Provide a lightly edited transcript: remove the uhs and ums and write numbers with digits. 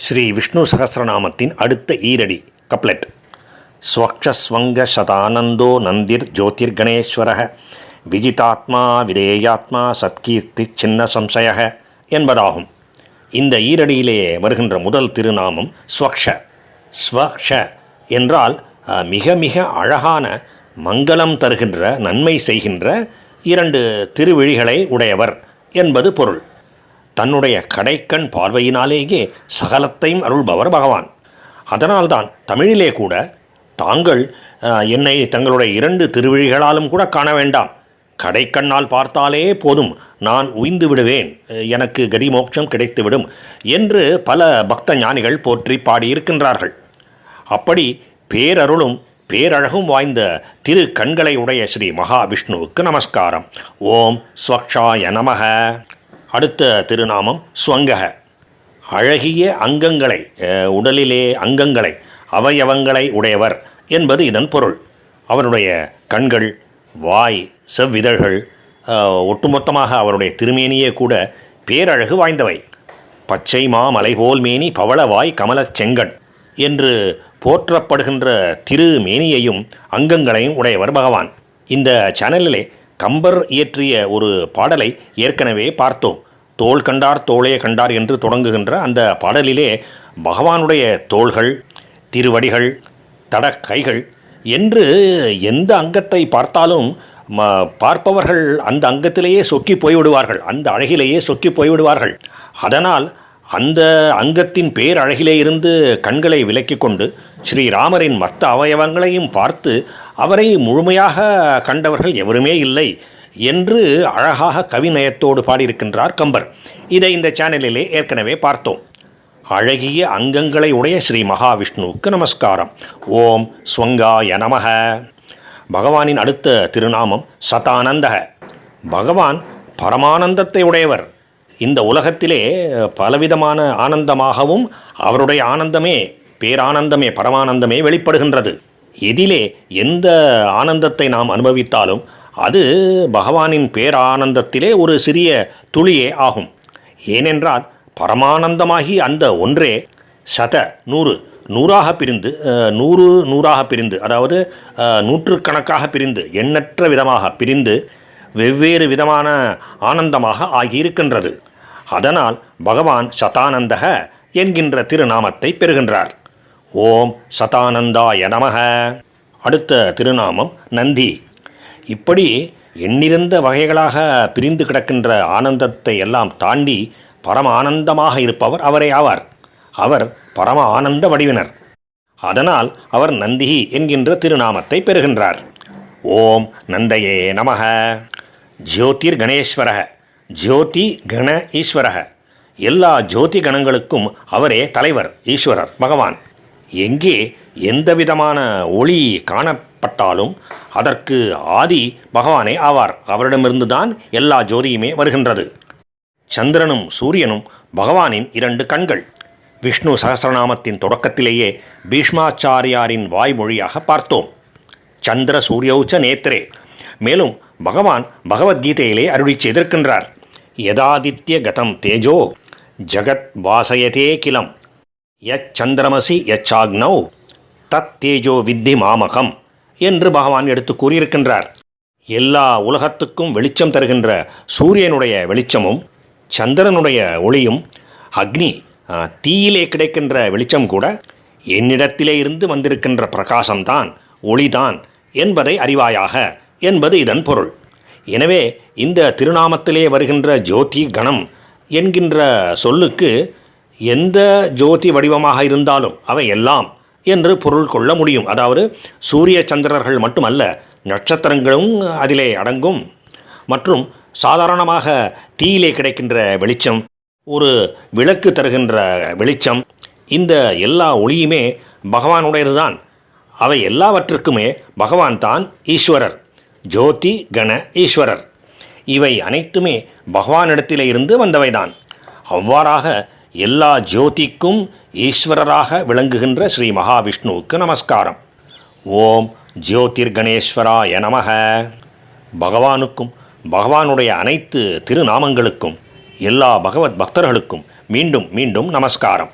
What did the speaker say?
ஸ்ரீ விஷ்ணு சகஸ்ரநாமத்தின் அடுத்த ஈரடி கப்லெட். ஸ்வக்ஷஸ்வங்க சதானந்தோ நந்திர் ஜோதிர்கணேஸ்வர விஜிதாத்மா விதேயாத்மா சத்கீர்த்தி சின்ன சம்சய என்பதாகும். இந்த ஈரடியிலே வருகின்ற முதல் திருநாமம் ஸ்வக்ஷ. ஸ்வக்ஷ என்றால் மிக மிக அழகான மங்களம் தருகின்ற நன்மை செய்கின்ற இரண்டு திருவிழிகளை உடையவர் என்பது பொருள். தன்னுடைய கடைக்கண் பார்வையினாலேயே சகலத்தையும் அருள்பவர் பகவான். அதனால்தான் தமிழிலே கூட தாங்கள் என்னை தங்களுடைய இரண்டு திருவிழிகளாலும் கூட காண வேண்டாம், கடைக்கண்ணால் பார்த்தாலே போதும், நான் உய்ந்து விடுவேன், எனக்கு கதிமோட்சம் கிடைத்துவிடும் என்று பல பக்த ஞானிகள் போற்றி பாடியிருக்கின்றார்கள். அப்படி பேரருளும் பேரழகும் வாய்ந்த திரு கண்களை உடைய ஸ்ரீ மகாவிஷ்ணுவுக்கு நமஸ்காரம். ஓம் ஸ்வக்ஷாய நமக. அடுத்த திருநாமம் ஸ்வங்கக. அழகிய அங்கங்களை, உடலிலே அங்கங்களை, அவயவங்களை உடையவர் என்பது இதன் பொருள். அவருடைய கண்கள், வாய், செவ்விதழ்கள், ஒட்டுமொத்தமாக அவருடைய திருமேனியே கூட பேரழகு வாய்ந்தவை. பச்சை மாமலை போல் மேனி பவளவாய் கமலச் செங்கண் என்று போற்றப்படுகின்ற திருமேனியையும் அங்கங்களையும் உடையவர் பகவான். இந்த சேனலிலே கம்பர் இயற்றிய ஒரு பாடலை ஏற்கனவே பார்த்தோம். தோள் கண்டார் தோளே கண்டார் என்று தொடங்குகின்ற அந்த பாடலிலே பகவானுடைய தோள்கள், திருவடிகள், தடக்கைகள் என்று எந்த அங்கத்தை பார்த்தாலும் பார்ப்பவர்கள் அந்த அங்கத்திலேயே சொக்கி போய்விடுவார்கள், அந்த அழகிலேயே சொக்கி போய்விடுவார்கள். அதனால் அந்த அங்கத்தின் பேரழகிலே இருந்து கண்களை விலக்கி கொண்டு ஸ்ரீராமரின் மற்ற அவயவங்களையும் பார்த்து அவரை முழுமையாக கண்டவர்கள் எவருமே இல்லை என்று அழகாக கவிநயத்தோடு பாடியிருக்கின்றார் கம்பர். இதை இந்த சேனலிலே ஏற்கனவே பார்த்தோம். அழகிய அங்கங்களை உடைய ஸ்ரீ மகாவிஷ்ணுவுக்கு நமஸ்காரம். ஓம் ஸ்வங்காய நமக. பகவானின் அடுத்த திருநாமம் சதானந்தக. பகவான் பரமானந்தத்தை உடையவர். இந்த உலகத்திலே பலவிதமான ஆனந்தமாகவும் அவருடைய ஆனந்தமே, பேரானந்தமே, பரமானந்தமே வெளிப்படுகின்றது. எதிலே எந்த ஆனந்தத்தை நாம் அனுபவித்தாலும் அது பகவானின் பேரானந்தத்திலே ஒரு சிறிய துளியே ஆகும். ஏனென்றால் பரமானந்தமாகி அந்த ஒன்றே சத நூறாக பிரிந்து, நூறாக பிரிந்து, அதாவது நூற்றுக்கணக்காக பிரிந்து, எண்ணற்ற விதமாக பிரிந்து வெவ்வேறு விதமான ஆனந்தமாக ஆகியிருக்கின்றது. அதனால் பகவான் சதானந்தக என்கின்ற திருநாமத்தை பெறுகின்றார். ஓம் சதானந்தாய நமக. அடுத்த திருநாமம் நந்தி. இப்படி எண்ணிறந்த வகைகளாக பிரிந்து கிடக்கின்ற ஆனந்தத்தை எல்லாம் தாண்டி பரம ஆனந்தமாக இருப்பவர் அவரே ஆவார். அவர் பரம ஆனந்த வடிவினர். அதனால் அவர் நந்தி என்கின்ற திருநாமத்தை பெறுகின்றார். ஓம் நந்தையே நமக. ஜோதிர் கணேஸ்வர. ஜோதி கண ஈஸ்வர. எல்லா ஜோதி கணங்களுக்கும் அவரே தலைவர், ஈஸ்வரர், பகவான். எங்கே எந்த விதமான ஒளி காணப்பட்டாலும் அதற்கு ஆதி பகவானே ஆவார். அவரிடமிருந்து தான் எல்லா ஜோதியுமே வருகின்றது. சந்திரனும் சூரியனும் பகவானின் இரண்டு கண்கள். விஷ்ணு சகஸ்ரநாமத்தின் தொடக்கத்திலேயே பீஷ்மாச்சாரியாரின் வாய்மொழியாக பார்த்தோம். சந்திர சூரியௌச்ச நேத்திரே. மேலும் பகவான் பகவத்கீதையிலே அருளி செய்திருக்கின்றார். யதாதித்ய கதம் தேஜோ ஜகத் வாசயதே கிலம் யச்சந்திரமசி யச்சாக்னௌ தத் தேஜோ வித்தி மாமகம் என்று பகவான் எடுத்து கூறியிருக்கின்றார். எல்லா உலகத்துக்கும் வெளிச்சம் தருகின்ற சூரியனுடைய வெளிச்சமும், சந்திரனுடைய ஒளியும், அக்னி தீயிலே கிடைக்கின்ற வெளிச்சம் கூட என்னிடத்திலே இருந்து வந்திருக்கின்ற பிரகாசம்தான், ஒளிதான் என்பதை அறிவாயாக என்பது இதன் பொருள். எனவே இந்த திருநாமத்திலே வருகின்ற ஜோதி கணம் என்கின்ற சொல்லுக்கு எந்த ஜோதி வடிவமாக இருந்தாலும் அவை எல்லாம் என்று பொருள் கொள்ள முடியும். அதாவது சூரிய சந்திரர்கள் மட்டுமல்ல, நட்சத்திரங்களும் அதிலே அடங்கும். மற்றும் சாதாரணமாக தீயிலே கிடைக்கின்ற வெளிச்சம், ஒரு விளக்கு தருகின்ற வெளிச்சம், இந்த எல்லா ஒளியுமே பகவானுடையதுதான். அவை எல்லாவற்றுக்குமே பகவான் தான் ஈஸ்வரர், ஜோதி கண ஈஸ்வரர். இவை அனைத்துமே பகவானிடத்திலே இருந்து வந்தவைதான். அவ்வாறாக எல்லா ஜோதிக்கும் ஈஸ்வரராக விளங்குகின்ற ஸ்ரீ மகாவிஷ்ணுவுக்கு நமஸ்காரம். ஓம் ஜோதிர் கணேஸ்வராய நமக. பகவானுக்கும் பகவானுடைய அனைத்து திருநாமங்களுக்கும் எல்லா பகவத் பக்தர்களுக்கும் மீண்டும் மீண்டும் நமஸ்காரம்.